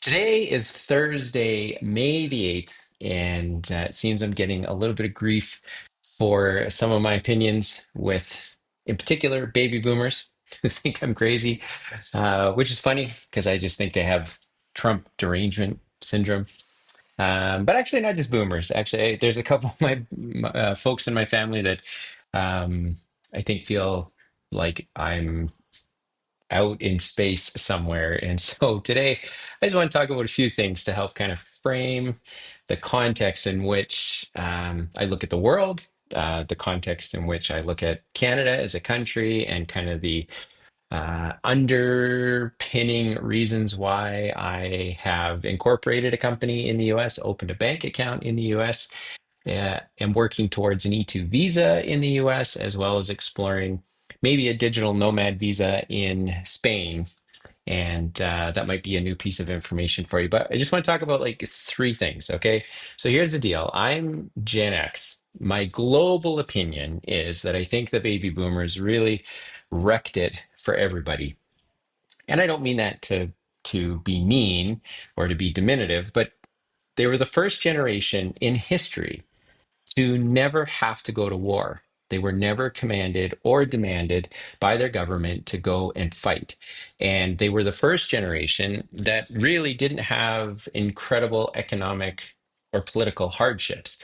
Today is Thursday, May the 8th, and it seems I'm getting a little bit of grief for some of my opinions with, in particular, baby boomers who think I'm crazy, which is funny because I just think they have Trump derangement syndrome. But actually, not just boomers. Actually, there's a couple of my folks in my family that um, I think feel like I'm out in space somewhere. And so today, I just want to talk about a few things to help kind of frame the context in which I look at the world, the context in which I look at Canada as a country, and kind of the underpinning reasons why I have incorporated a company in the US, opened a bank account in the US, am working towards an E2 visa in the US, as well as exploring maybe a digital nomad visa in Spain. And that might be a new piece of information for you. But I just want to talk about like three things. Okay. So here's the deal. I'm Gen X. My global opinion is that I think the baby boomers really wrecked it for everybody. And I don't mean that to be mean or to be diminutive, but they were the first generation in history to never have to go to war. They were never commanded or demanded by their government to go and fight. And they were the first generation that really didn't have incredible economic or political hardships.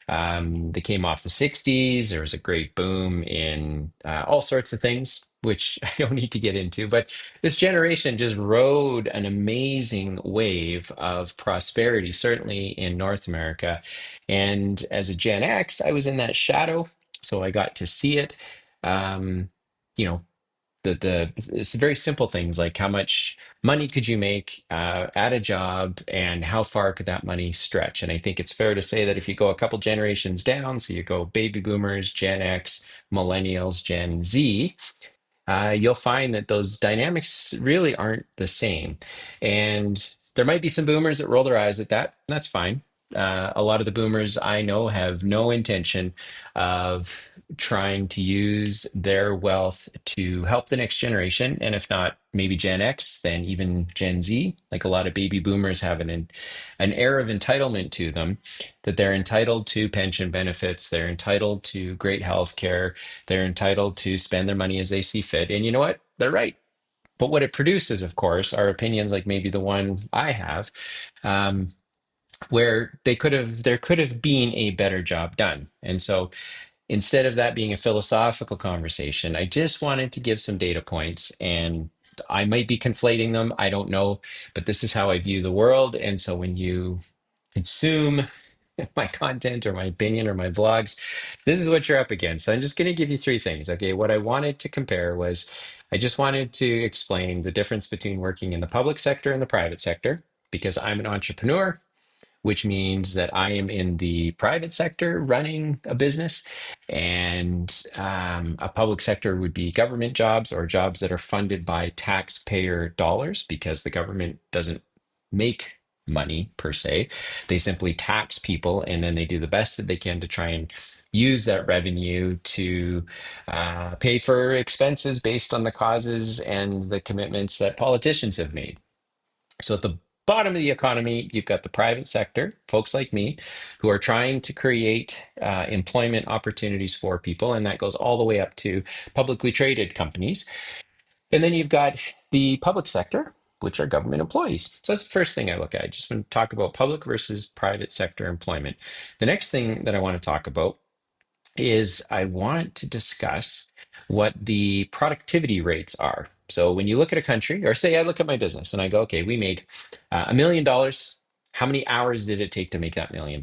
They came off the 60s. There was a great boom in all sorts of things, which I don't need to get into. But this generation just rode an amazing wave of prosperity, certainly in North America. And as a Gen X, I was in that shadow, so I got to see it. Um, you know, the it's very simple things like how much money could you make at a job, and how far could that money stretch? And I think it's fair to say that if you go a couple generations down, so you go baby boomers, Gen X, millennials, Gen Z, you'll find that those dynamics really aren't the same. And there might be some boomers that roll their eyes at that. And that's fine. A lot of the boomers I know have no intention of trying to use their wealth to help the next generation. And if not, maybe Gen X, then even Gen Z. Like a lot of baby boomers have an air of entitlement to them, that they're entitled to pension benefits, they're entitled to great health care, they're entitled to spend their money as they see fit. And you know what? They're right. But what it produces, of course, are opinions like maybe the one I have, um, where there could have been a better job done. And so instead of that being a philosophical conversation, I just wanted to give some data points, and I might be conflating them. I don't know, but this is how I view the world. And so when you consume my content or my opinion or my vlogs, this is what you're up against. So I'm just going to give you three things. Okay. What I wanted to compare was I just wanted to explain the difference between working in the public sector and the private sector, because I'm an entrepreneur, which means that I am in the private sector running a business, and a public sector would be government jobs or jobs that are funded by taxpayer dollars, because the government doesn't make money per se. They simply tax people, and then they do the best that they can to try and use that revenue to pay for expenses based on the causes and the commitments that politicians have made. So at the bottom of the economy, you've got the private sector, folks like me, who are trying to create employment opportunities for people, and that goes all the way up to publicly traded companies. And then you've got the public sector, which are government employees. So that's the first thing I look at. I just want to talk about public versus private sector employment. The next thing that I want to talk about is I want to discuss what the productivity rates are. So when you look at a country, or say I look at my business and I go, okay, we made $1 million. How many hours did it take to make that $1 million?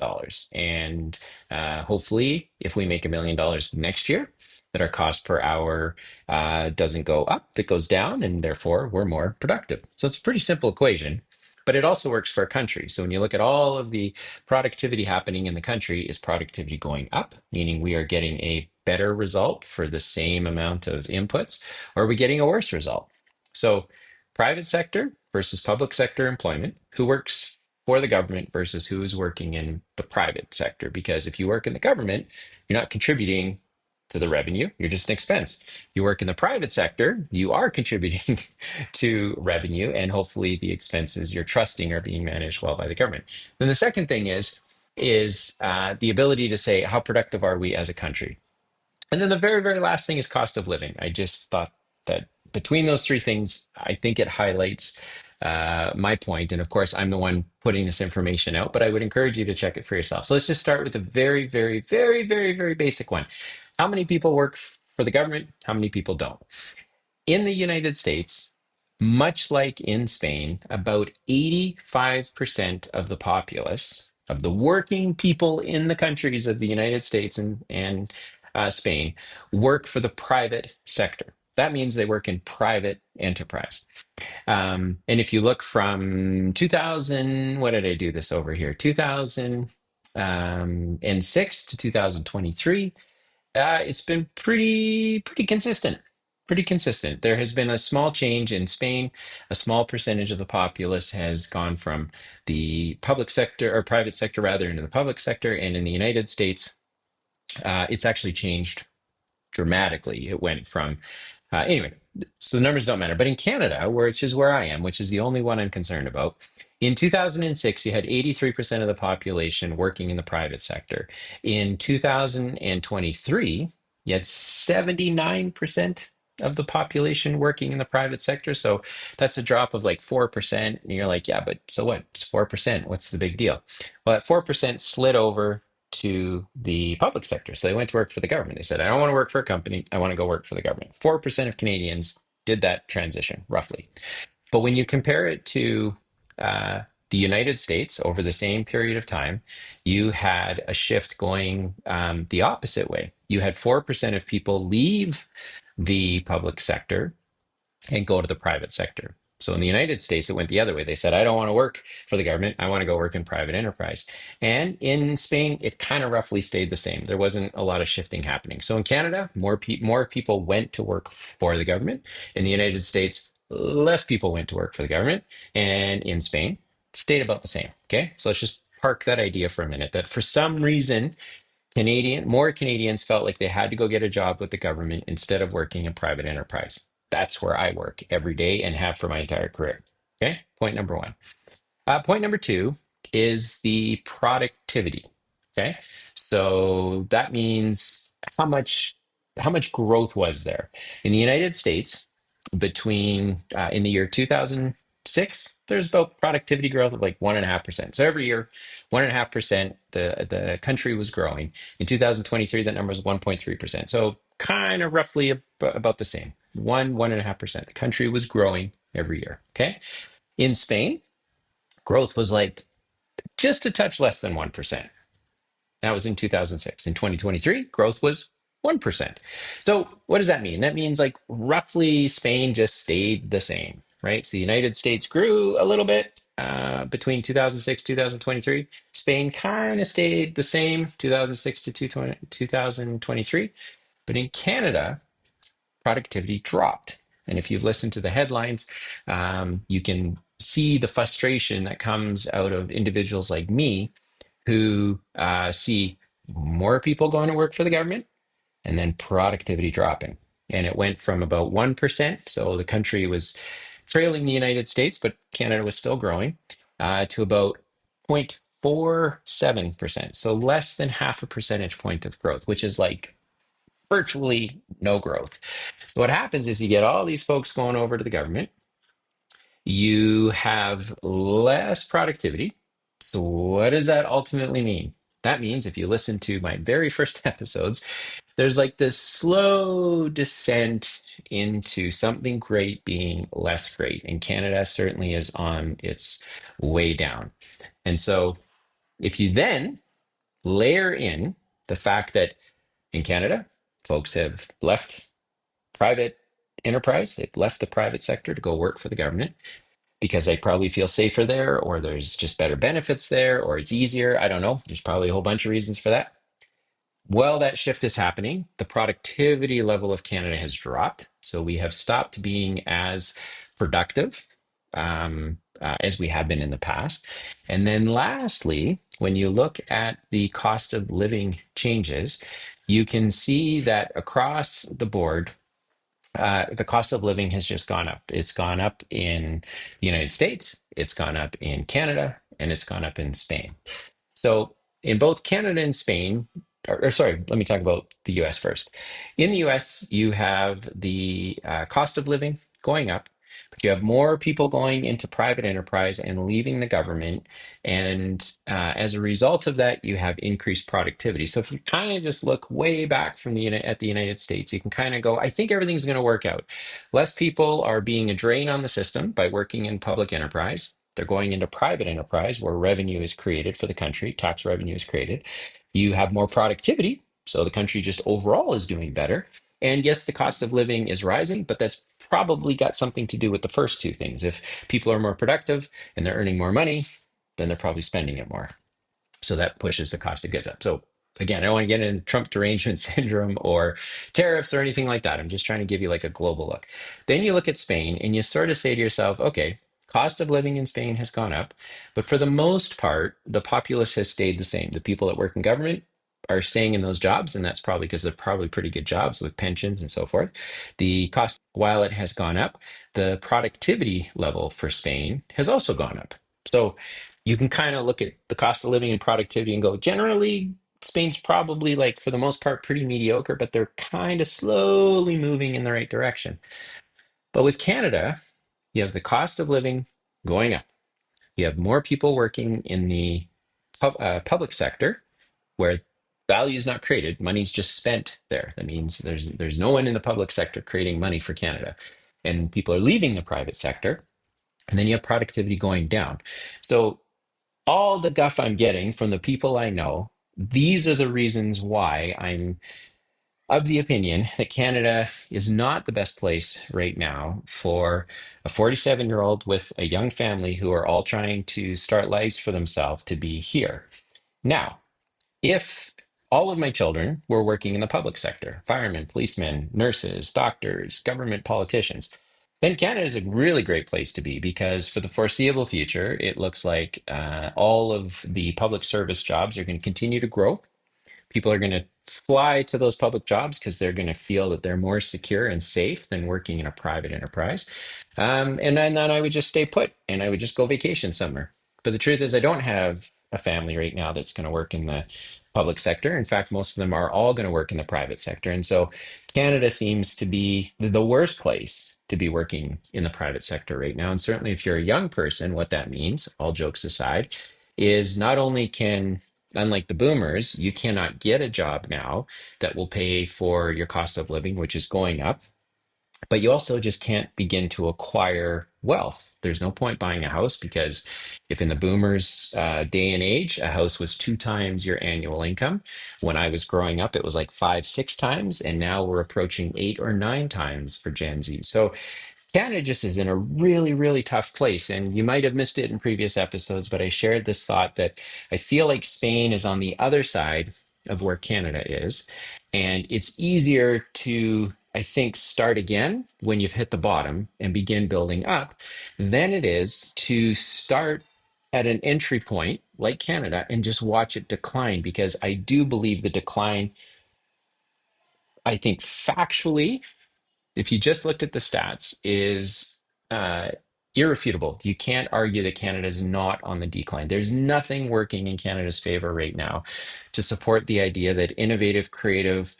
And hopefully, if we make $1 million next year, that our cost per hour doesn't go up, it goes down, and therefore we're more productive. So it's a pretty simple equation, but it also works for a country. So when you look at all of the productivity happening in the country, is productivity going up, meaning we are getting a better result for the same amount of inputs, or are we getting a worse result? So private sector versus public sector employment, who works for the government versus who is working in the private sector? Because if you work in the government, you're not contributing to the revenue. You're just an expense. You work in the private sector, you are contributing to revenue, and hopefully the expenses you're trusting are being managed well by the government. Then the second thing is the ability to say, how productive are we as a country? And then the very, very last thing is cost of living. I just thought that between those three things, I think it highlights my point. And of course, I'm the one putting this information out, but I would encourage you to check it for yourself. So let's just start with the very, very, very, very, very basic one. How many people work for the government? How many people don't? In the United States, much like in Spain, about 85% of the populace, of the working people in the countries of the United States and Spain, work for the private sector. That means they work in private enterprise. And if you look from 2000, what did I do this over here? 2006 to 2023, it's been pretty consistent. Pretty consistent. There has been a small change in Spain. A small percentage of the populace has gone from the public sector or private sector rather into the public sector. And in the United States, it's actually changed dramatically. It went from anyway, so the numbers don't matter. But in Canada, which is where I am, which is the only one I'm concerned about, in 2006, you had 83% of the population working in the private sector. In 2023, you had 79% of the population working in the private sector. So that's a drop of like 4%. And you're like, yeah, but so what? It's 4%. What's the big deal? Well, that 4% slid over to the public sector. So they went to work for the government. They said, I don't want to work for a company. I want to go work for the government. 4% of Canadians did that transition, roughly. But when you compare it to the United States over the same period of time, you had a shift going the opposite way. You had 4% of people leave the public sector and go to the private sector. So in the United States, it went the other way. They said, I don't want to work for the government. I want to go work in private enterprise. And in Spain, it kind of roughly stayed the same. There wasn't a lot of shifting happening. So in Canada, more people went to work for the government. In the United States, less people went to work for the government. And in Spain, it stayed about the same. Okay. So let's just park that idea for a minute that for some reason, more Canadians felt like they had to go get a job with the government instead of working in private enterprise. That's where I work every day and have for my entire career. Okay, point number one. Point number two is the productivity. Okay, so that means how much growth was there in the United States between in the year 2006? There's about productivity growth of like 1.5%. So every year, 1.5%, the country was growing. In 2023, that number was 1.3%. So kind of roughly about the same. 1.5%. The country was growing every year. Okay. In Spain, growth was like just a touch less than 1%. That was in 2006. In 2023, growth was 1%. So what does that mean? That means like roughly Spain just stayed the same, right? So the United States grew a little bit between 2006, 2023. Spain kind of stayed the same 2006 to 2023. But in Canada, productivity dropped. And if you've listened to the headlines, you can see the frustration that comes out of individuals like me who see more people going to work for the government and then productivity dropping. And it went from about 1%, so the country was trailing the United States, but Canada was still growing, to about 0.47%. So less than half a percentage point of growth, which is like virtually no growth. So what happens is you get all these folks going over to the government, you have less productivity. So, what does that ultimately mean? That means if you listen to my very first episodes, there's like this slow descent into something great being less great. And Canada certainly is on its way down. And so, if you then layer in the fact that in Canada, folks have left private enterprise, they've left the private sector to go work for the government because they probably feel safer there, or there's just better benefits there, or it's easier. I don't know. There's probably a whole bunch of reasons for that. While that shift is happening, the productivity level of Canada has dropped. So we have stopped being as productive as we have been in the past. And then lastly, when you look at the cost of living changes, you can see that across the board, the cost of living has just gone up. It's gone up in the United States, it's gone up in Canada, and it's gone up in Spain. So in both Canada and Spain, or sorry, let me talk about the US first. In the US, you have the cost of living going up, but you have more people going into private enterprise and leaving the government. And as a result of that, you have increased productivity. So if you kind of just look way back from at the United States, you can kind of go, I think everything's going to work out. Less people are being a drain on the system by working in public enterprise. They're going into private enterprise where revenue is created for the country, tax revenue is created. You have more productivity, so the country just overall is doing better. And yes, the cost of living is rising, but that's probably got something to do with the first two things. If people are more productive and they're earning more money, then they're probably spending it more. So that pushes the cost of goods up. So again, I don't want to get into Trump derangement syndrome or tariffs or anything like that. I'm just trying to give you like a global look. Then you look at Spain and you sort of say to yourself, okay, cost of living in Spain has gone up, but for the most part, the populace has stayed the same. The people that work in government are staying in those jobs, and that's probably because they're probably pretty good jobs with pensions and so forth. The cost, while it has gone up, the productivity level for Spain has also gone up. So you can kind of look at the cost of living and productivity and go, generally, Spain's probably like for the most part pretty mediocre, but they're kind of slowly moving in the right direction. But with Canada, you have the cost of living going up. You have more people working in the public sector where value is not created, money's just spent there. That means there's no one in the public sector creating money for Canada, and people are leaving the private sector. And then you have productivity going down. So all the guff I'm getting from the people I know, these are the reasons why I'm of the opinion that Canada is not the best place right now for a 47-year-old with a young family who are all trying to start lives for themselves to be here. Now, if all of my children were working in the public sector, firemen, policemen, nurses, doctors, government politicians, then Canada is a really great place to be because for the foreseeable future, it looks like all of the public service jobs are going to continue to grow. People are going to fly to those public jobs because they're going to feel that they're more secure and safe than working in a private enterprise. And then I would just stay put and I would just go vacation somewhere. But the truth is, I don't have a family right now that's going to work in the public sector. In fact, most of them are all going to work in the private sector. And so Canada seems to be the worst place to be working in the private sector right now. And certainly, if you're a young person, what that means, all jokes aside, is not only can unlike the boomers, you cannot get a job now that will pay for your cost of living, which is going up, but you also just can't begin to acquire wealth. There's no point buying a house because if in the boomers' day and age, a house was two times your annual income, when I was growing up, it was like five, six times, and now we're approaching eight or nine times for Gen Z. So Canada just is in a really, really tough place. And you might have missed it in previous episodes, but I shared this thought that I feel like Spain is on the other side of where Canada is. And it's easier to, I think, start again when you've hit the bottom and begin building up than it is to start at an entry point like Canada and just watch it decline. Because I do believe the decline, I think factually, if you just looked at the stats, is uh, irrefutable. You can't argue that Canada is not on the decline. There's nothing working in Canada's favor right now to support the idea that innovative, creative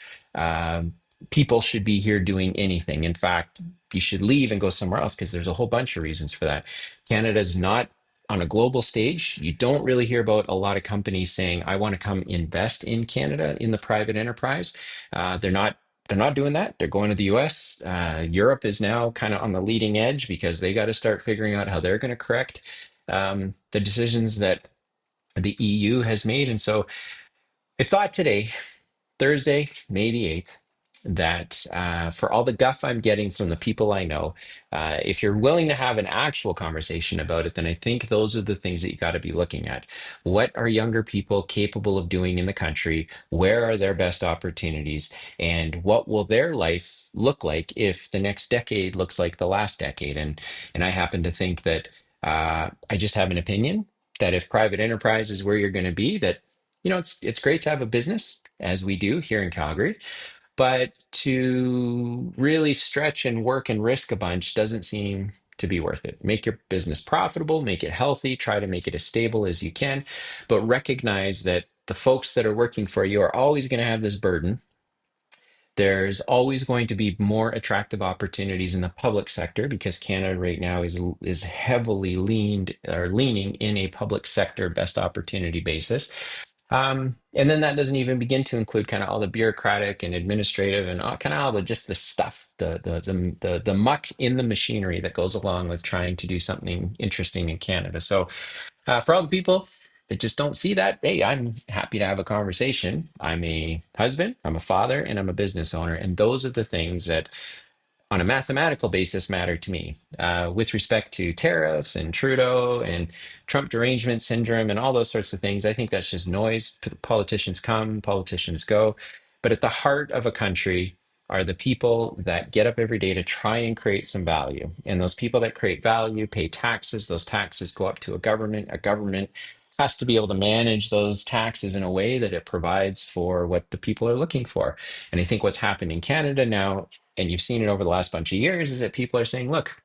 people should be here doing anything. In fact, you should leave and go somewhere else because there's a whole bunch of reasons for that. Canada's not on a global stage. You don't really hear about a lot of companies saying, I want to come invest in Canada in the private enterprise. They're not doing that. They're going to the US. Europe is now kind of on the leading edge because they got to start figuring out how they're going to correct the decisions that the EU has made. And so I thought today, Thursday, May the 8th, that for all the guff I'm getting from the people I know, if you're willing to have an actual conversation about it, then I think those are the things that you got to be looking at. What are younger people capable of doing in the country? Where are their best opportunities? And what will their life look like if the next decade looks like the last decade? And I happen to think that I just have an opinion that if private enterprise is where you're going to be, that it's great to have a business as we do here in Calgary, but to really stretch and work and risk a bunch doesn't seem to be worth it. Make your business profitable, make it healthy, try to make it as stable as you can, but recognize that the folks that are working for you are always going to have this burden. There's always going to be more attractive opportunities in the public sector because Canada right now is heavily leaning in a public sector best opportunity basis. And then that doesn't even begin to include kind of all the bureaucratic and administrative and all, kind of all the just the stuff, the muck in the machinery that goes along with trying to do something interesting in Canada. So for all the people that just don't see that, hey, I'm happy to have a conversation. I'm a husband, I'm a father, and I'm a business owner, and those are the things that on a mathematical basis matter to me. With respect to tariffs and Trudeau and Trump derangement syndrome and all those sorts of things, I think that's just noise. Politicians come, politicians go. But at the heart of a country are the people that get up every day to try and create some value. And those people that create value pay taxes. Those taxes go up to a government. A government has to be able to manage those taxes in a way that it provides for what the people are looking for. And I think what's happened in Canada now, and you've seen it over the last bunch of years, is that people are saying, look,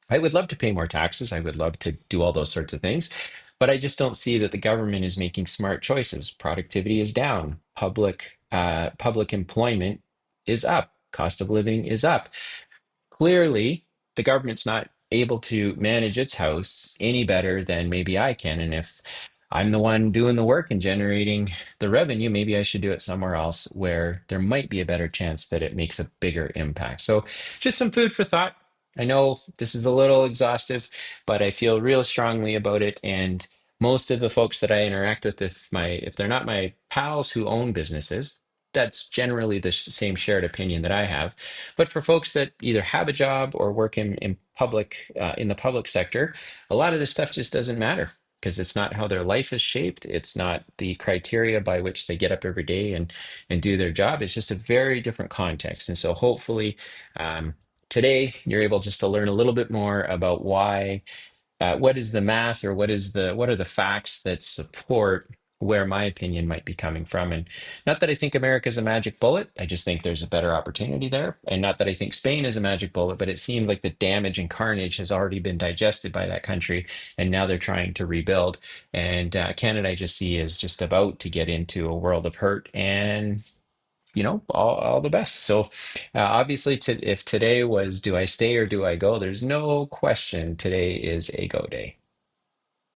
I would love to pay more taxes. I would love to do all those sorts of things. But I just don't see that the government is making smart choices. Productivity is down. Public employment is up. Cost of living is up. Clearly, the government's not able to manage its house any better than maybe I can. And if I'm the one doing the work and generating the revenue, maybe I should do it somewhere else where there might be a better chance that it makes a bigger impact. So, just some food for thought. I know this is a little exhaustive, but I feel real strongly about it. And most of the folks that I interact with, if they're not my pals who own businesses, that's generally the same shared opinion that I have. But for folks that either have a job or work in the public sector, a lot of this stuff just doesn't matter because it's not how their life is shaped. It's not the criteria by which they get up every day and do their job. It's just a very different context. And so hopefully today you're able just to learn a little bit more about why what is the math or what are the facts that support where my opinion might be coming from. And not that I think America is a magic bullet, I just think there's a better opportunity there. And not that I think Spain is a magic bullet, but it seems like the damage and carnage has already been digested by that country, and now they're trying to rebuild. And Canada I just see is just about to get into a world of hurt and all the best. So obviously, if today was do I stay or do I go, there's no question today is a go day.